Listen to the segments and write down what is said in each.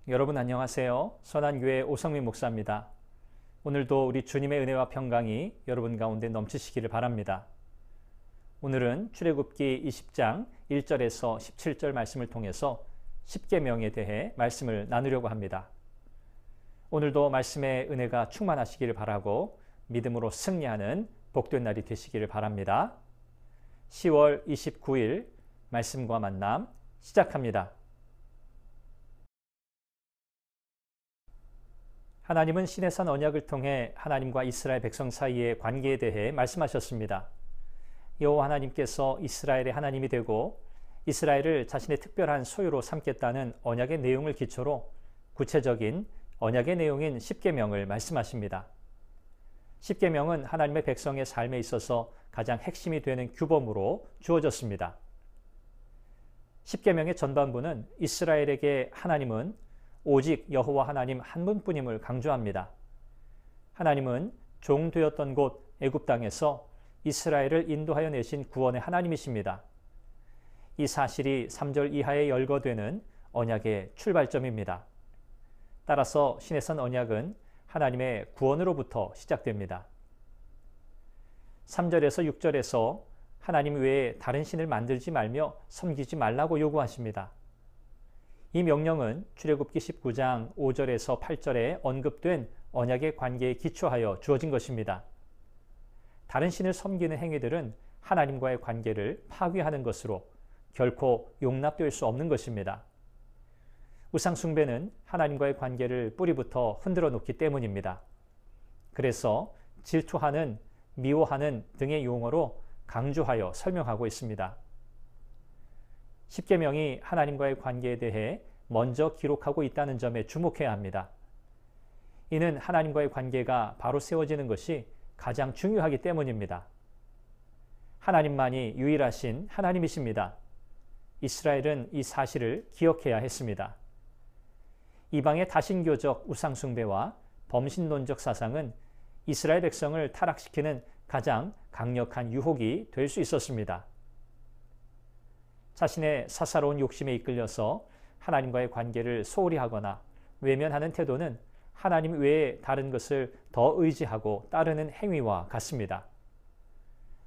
여러분 안녕하세요. 선한교회 오성민 목사입니다. 오늘도 우리 주님의 은혜와 평강이 여러분 가운데 넘치시기를 바랍니다. 오늘은 출애굽기 20장 1절에서 17절 말씀을 통해서 십계명에 대해 말씀을 나누려고 합니다. 오늘도 말씀의 은혜가 충만하시기를 바라고 믿음으로 승리하는 복된 날이 되시기를 바랍니다. 10월 29일 말씀과 만남 시작합니다. 하나님은 시내산 언약을 통해 하나님과 이스라엘 백성 사이의 관계에 대해 말씀하셨습니다. 여호와 하나님께서 이스라엘의 하나님이 되고 이스라엘을 자신의 특별한 소유로 삼겠다는 언약의 내용을 기초로 구체적인 언약의 내용인 십계명을 말씀하십니다. 십계명은 하나님의 백성의 삶에 있어서 가장 핵심이 되는 규범으로 주어졌습니다. 십계명의 전반부는 이스라엘에게 하나님은 오직 여호와 하나님 한 분뿐임을 강조합니다. 하나님은 종 되었던 곳 애굽 땅에서 이스라엘을 인도하여 내신 구원의 하나님이십니다. 이 사실이 3절 이하에 열거되는 언약의 출발점입니다. 따라서 시내산 언약은 하나님의 구원으로부터 시작됩니다. 3절에서 6절에서 하나님 외에 다른 신을 만들지 말며 섬기지 말라고 요구하십니다. 이 명령은 출애굽기 19장 5절에서 8절에 언급된 언약의 관계에 기초하여 주어진 것입니다. 다른 신을 섬기는 행위들은 하나님과의 관계를 파괴하는 것으로 결코 용납될 수 없는 것입니다. 우상 숭배는 하나님과의 관계를 뿌리부터 흔들어 놓기 때문입니다. 그래서 질투하는, 미워하는 등의 용어로 강조하여 설명하고 있습니다. 십계명이 하나님과의 관계에 대해 먼저 기록하고 있다는 점에 주목해야 합니다. 이는 하나님과의 관계가 바로 세워지는 것이 가장 중요하기 때문입니다. 하나님만이 유일하신 하나님이십니다. 이스라엘은 이 사실을 기억해야 했습니다. 이방의 다신교적 우상숭배와 범신론적 사상은 이스라엘 백성을 타락시키는 가장 강력한 유혹이 될 수 있었습니다. 자신의 사사로운 욕심에 이끌려서 하나님과의 관계를 소홀히 하거나 외면하는 태도는 하나님 외에 다른 것을 더 의지하고 따르는 행위와 같습니다.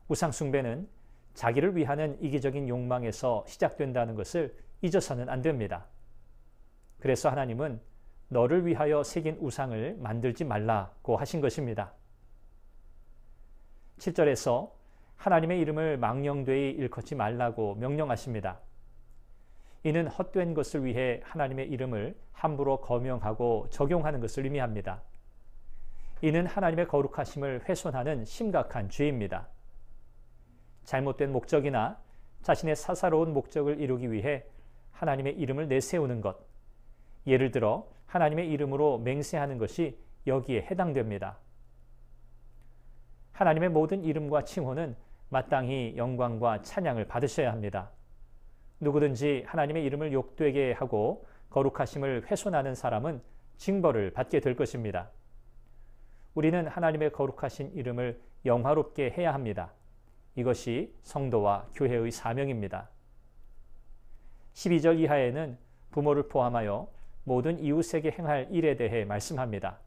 우상 숭배는 자기를 위하는 이기적인 욕망에서 시작된다는 것을 잊어서는 안 됩니다. 그래서 하나님은 너를 위하여 새긴 우상을 만들지 말라고 하신 것입니다. 7절에서 하나님의 이름을 망령되이 일컫지 말라고 명령하십니다. 이는 헛된 것을 위해 하나님의 이름을 함부로 거명하고 적용하는 것을 의미합니다. 이는 하나님의 거룩하심을 훼손하는 심각한 죄입니다. 잘못된 목적이나 자신의 사사로운 목적을 이루기 위해 하나님의 이름을 내세우는 것, 예를 들어 하나님의 이름으로 맹세하는 것이 여기에 해당됩니다. 하나님의 모든 이름과 칭호는 마땅히 영광과 찬양을 받으셔야 합니다. 누구든지 하나님의 이름을 욕되게 하고 거룩하심을 훼손하는 사람은 징벌을 받게 될 것입니다. 우리는 하나님의 거룩하신 이름을 영화롭게 해야 합니다. 이것이 성도와 교회의 사명입니다. 12절 이하에는 부모를 포함하여 모든 이웃에게 행할 일에 대해 말씀합니다.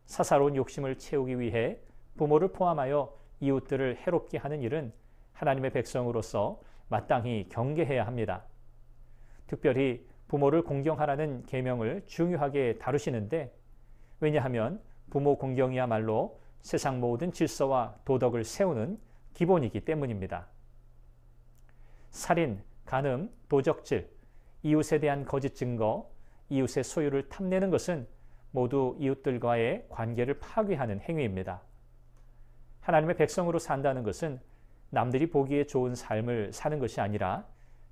사사로운 욕심을 채우기 위해 부모를 포함하여 이웃들을 해롭게 하는 일은 하나님의 백성으로서 마땅히 경계해야 합니다. 특별히 부모를 공경하라는 계명을 중요하게 다루시는데, 왜냐하면 부모 공경이야말로 세상 모든 질서와 도덕을 세우는 기본이기 때문입니다. 살인, 간음, 도적질, 이웃에 대한 거짓 증거, 이웃의 소유를 탐내는 것은 모두 이웃들과의 관계를 파괴하는 행위입니다. 하나님의 백성으로 산다는 것은 남들이 보기에 좋은 삶을 사는 것이 아니라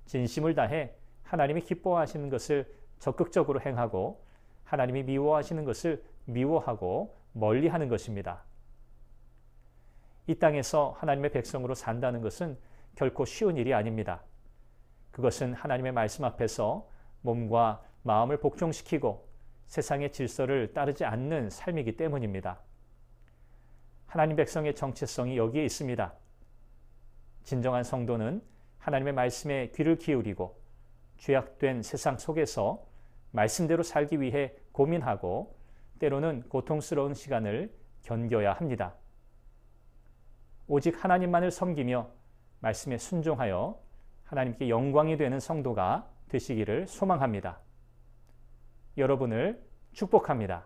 진심을 다해 하나님이 기뻐하시는 것을 적극적으로 행하고 하나님이 미워하시는 것을 미워하고 멀리하는 것입니다. 이 땅에서 하나님의 백성으로 산다는 것은 결코 쉬운 일이 아닙니다. 그것은 하나님의 말씀 앞에서 몸과 마음을 복종시키고 세상의 질서를 따르지 않는 삶이기 때문입니다. 하나님 백성의 정체성이 여기에 있습니다. 진정한 성도는 하나님의 말씀에 귀를 기울이고 죄악된 세상 속에서 말씀대로 살기 위해 고민하고 때로는 고통스러운 시간을 견뎌야 합니다. 오직 하나님만을 섬기며 말씀에 순종하여 하나님께 영광이 되는 성도가 되시기를 소망합니다. 여러분을 축복합니다.